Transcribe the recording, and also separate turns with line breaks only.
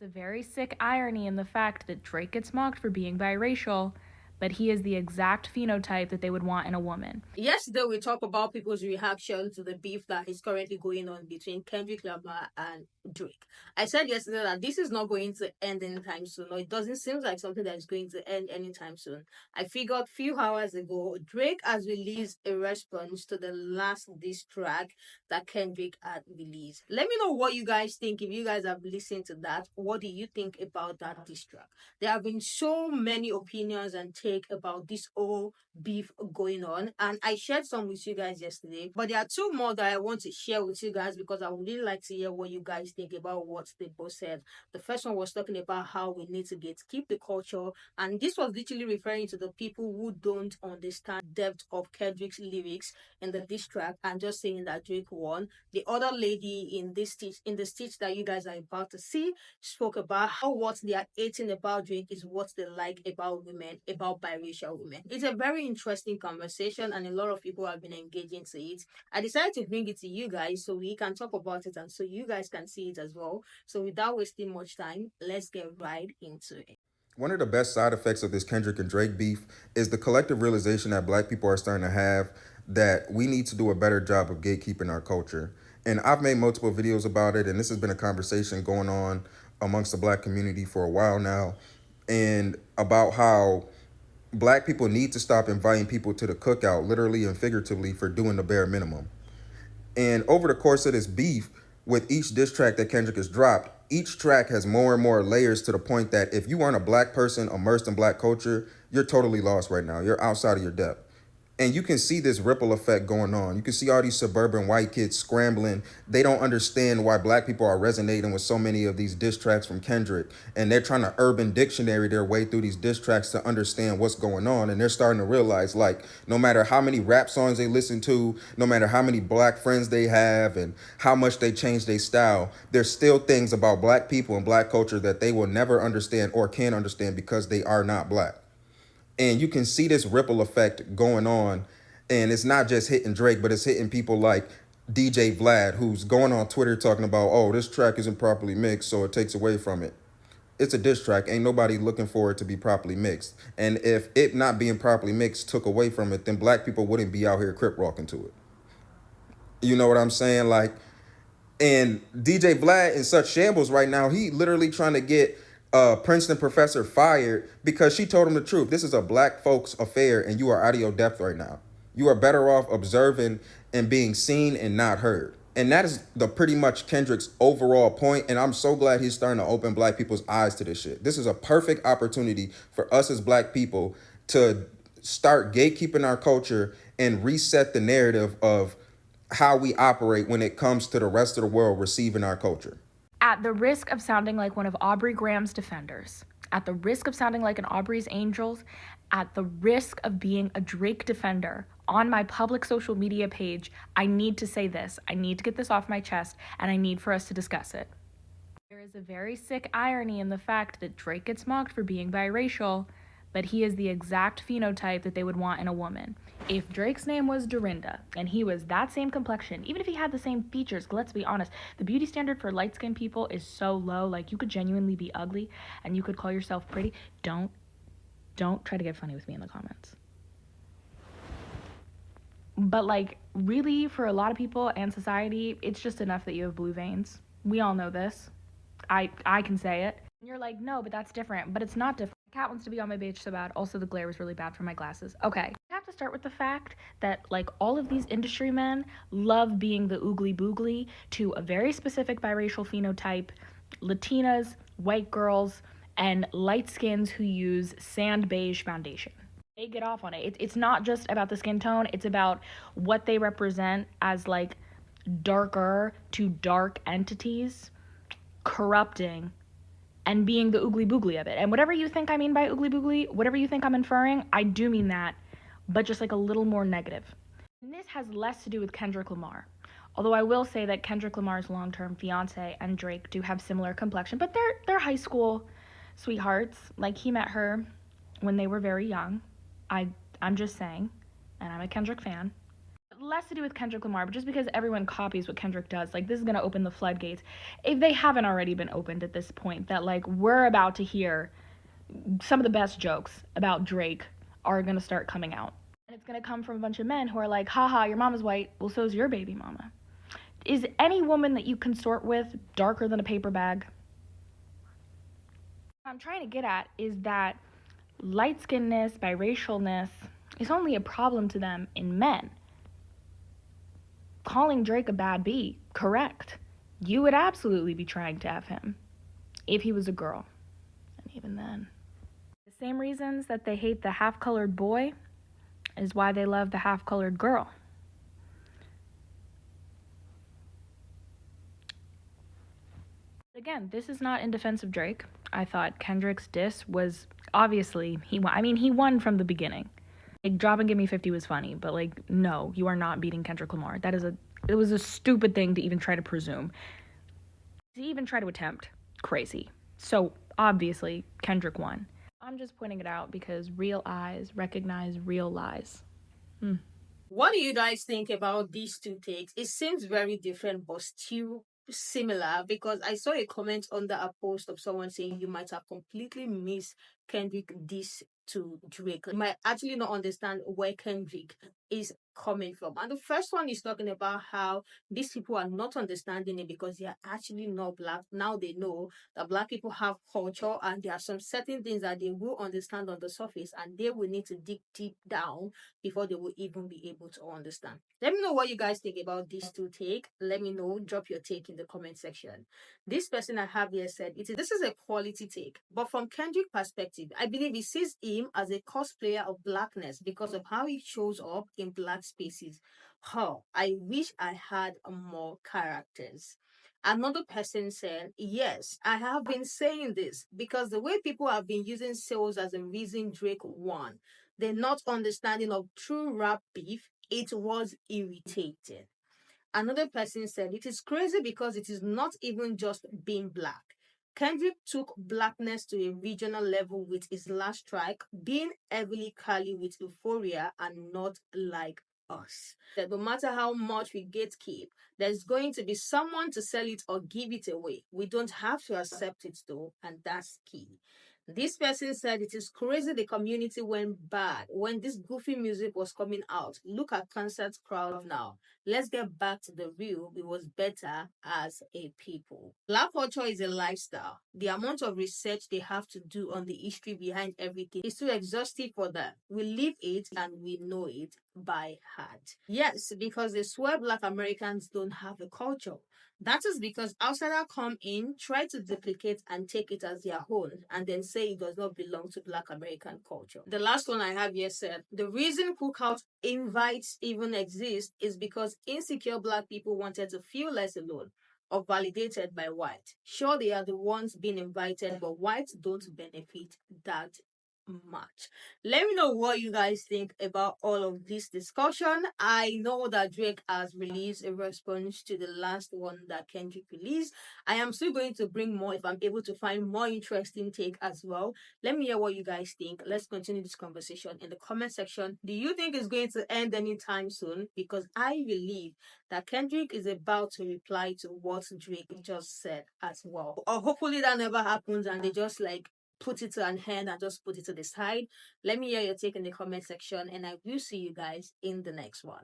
It's a very sick irony in the fact that Drake gets mocked for being biracial, but he is the exact phenotype that they would want in a woman.
Yesterday, we talked about people's reaction to the beef that is currently going on between Kendrick Lamar and Drake. I said yesterday that this is not going to end anytime soon, or it doesn't seem like something that is going to end anytime soon. I figured few hours ago, Drake has released a response to the last diss track that Kendrick had released. Let me know what you guys think. If you guys have listened to that, what do you think about that diss track? There have been so many opinions and take about this whole beef going on, and I shared some with you guys yesterday, but there are two more that I want to share with you guys because I would really like to hear what you guys think about what they both said. The first one was talking about how we need to keep the culture, and this was literally referring to the people who don't understand depth of Kendrick's lyrics in the diss track and just saying that Drake won. The other lady in the stitch that you guys are about to see spoke about how what they are hating about Drake is what they like about women, about biracial women. It's a very interesting conversation, and a lot of people have been engaging to it. I decided to bring it to you guys so we can talk about it and so you guys can see it as well. So without wasting much time, let's get right into it.
One of the best side effects of this Kendrick and Drake beef is the collective realization that black people are starting to have that we need to do a better job of gatekeeping our culture. And I've made multiple videos about it, and this has been a conversation going on amongst the black community for a while now, and about how black people need to stop inviting people to the cookout, literally and figuratively, for doing the bare minimum. And over the course of this beef, with each diss track that Kendrick has dropped, each track has more and more layers to the point that if you aren't a black person immersed in black culture, you're totally lost right now. You're outside of your depth. And you can see this ripple effect going on. You can see all these suburban white kids scrambling. They don't understand why black people are resonating with so many of these diss tracks from Kendrick. And they're trying to urban dictionary their way through these diss tracks to understand what's going on. And they're starting to realize, like, no matter how many rap songs they listen to, no matter how many black friends they have, and how much they change their style, there's still things about black people and black culture that they will never understand or can understand because they are not black. And you can see this ripple effect going on, and it's not just hitting Drake, but it's hitting people like DJ Vlad, who's going on Twitter talking about, oh, this track isn't properly mixed, so it takes away from it. It's a diss track. Ain't nobody looking for it to be properly mixed. And if it not being properly mixed took away from it, then black people wouldn't be out here crip walking to it. You know what I'm saying? Like, and DJ Vlad in such shambles right now. He literally trying to get a Princeton professor fired because she told him the truth. This is a black folks affair, and you are out of your depth right now. You are better off observing and being seen and not heard. And that is the pretty much Kendrick's overall point. And I'm so glad he's starting to open black people's eyes to this shit. This is a perfect opportunity for us as black people to start gatekeeping our culture and reset the narrative of how we operate when it comes to the rest of the world receiving our culture.
At the risk of sounding like one of Aubrey Graham's defenders, at the risk of sounding like an Aubrey's Angels, at the risk of being a Drake defender on my public social media page, I need to say this. I need to get this off my chest, and I need for us to discuss it. There is a very sick irony in the fact that Drake gets mocked for being biracial, but he is the exact phenotype that they would want in a woman. If Drake's name was Dorinda and he was that same complexion, even if he had the same features, let's be honest, the beauty standard for light-skinned people is so low. Like, you could genuinely be ugly and you could call yourself pretty. Don't try to get funny with me in the comments. But, like, really, for a lot of people and society, it's just enough that you have blue veins. We all know this. I can say it. And you're like, no, but that's different. But it's not different. My cat wants to be on my beach so bad. Also, the glare was really bad from my glasses. Okay. I have to start with the fact that, like, all of these industry men love being the oogly boogly to a very specific biracial phenotype, Latinas, white girls, and light skins who use sand beige foundation. They get off on it. It's not just about the skin tone. It's about what they represent as, like, darker to dark entities corrupting and being the oogly boogly of it. And whatever you think I mean by oogly boogly, whatever you think I'm inferring, I do mean that, but just like a little more negative. And this has less to do with Kendrick Lamar. Although I will say that Kendrick Lamar's long-term fiance and Drake do have similar complexion, but they're high school sweethearts. Like, he met her when they were very young. I'm just saying, and I'm a Kendrick fan. less to do with Kendrick Lamar, but just because everyone copies what Kendrick does, like, this is gonna open the floodgates, if they haven't already been opened at this point, that, like, we're about to hear some of the best jokes about Drake are gonna start coming out. And it's gonna come from a bunch of men who are like, haha, your mama's white, well, so's your baby mama. Is any woman that you consort with darker than a paper bag? What I'm trying to get at is that light-skinnedness, biracialness is only a problem to them in men. Calling Drake a bad B, correct. You would absolutely be trying to F him if he was a girl. And even then. The same reasons that they hate the half-colored boy is why they love the half-colored girl. Again, this is not in defense of Drake. I thought Kendrick's diss was obviously, he won from the beginning. Like, Drop and Give Me 50 was funny, but, like, no, you are not beating Kendrick Lamar. It was a stupid thing to even try to presume. To even try to attempt. Crazy. So, obviously, Kendrick won. I'm just pointing it out because real eyes recognize real lies.
What do you guys think about these two takes? It seems very different, but still similar, because I saw a comment under a post of someone saying you might have completely missed Kendrick diss to Drake. You might actually not understand where Kendrick is coming from. And the first one is talking about how these people are not understanding it because they are actually not black. Now they know that black people have culture and there are some certain things that they will understand on the surface and they will need to dig deep down before they will even be able to understand. Let me know what you guys think about these two take. Let me know. Drop your take in the comment section. This person I have here said this is a quality take, but from Kendrick perspective, I believe he sees him as a cosplayer of blackness because of how he shows up in black spaces. Oh, I wish I had more characters. Another person said, yes, I have been saying this because the way people have been using sales as a reason Drake won, the not understanding of true rap beef, it was irritating. Another person said, it is crazy because it is not even just being black. Kendrick took blackness to a regional level with his last track, being heavily Cali with Euphoria and not like us. That no matter how much we gatekeep, there's going to be someone to sell it or give it away. We don't have to accept it though, and that's key. This person said it is crazy the community went bad when this goofy music was coming out. Look at concert crowd now. Let's get back to the real. It was better as a people. Black culture is a lifestyle. The amount of research they have to do on the history behind everything is too exhaustive for them. We live it and we know it by heart. Yes, because they swear Black Americans don't have a culture. That is because outsiders come in, try to duplicate and take it as their own, and then say it does not belong to Black American culture. The last one I have here said, the reason cookout invites even exist is because insecure Black people wanted to feel less alone or validated by white. Sure, they are the ones being invited, but whites don't benefit that much. Let me know what you guys think about all of this discussion. I know that Drake has released a response to the last one that Kendrick released. I am still going to bring more if I'm able to find more interesting take as well. Let me hear what you guys think. Let's continue this conversation in the comment section. Do you think it's going to end anytime soon? Because I believe that Kendrick is about to reply to what Drake just said as well. Or hopefully that never happens and they just like put it to an end and just put it to the side. Let me hear your take in the comment section and I will see you guys in the next one.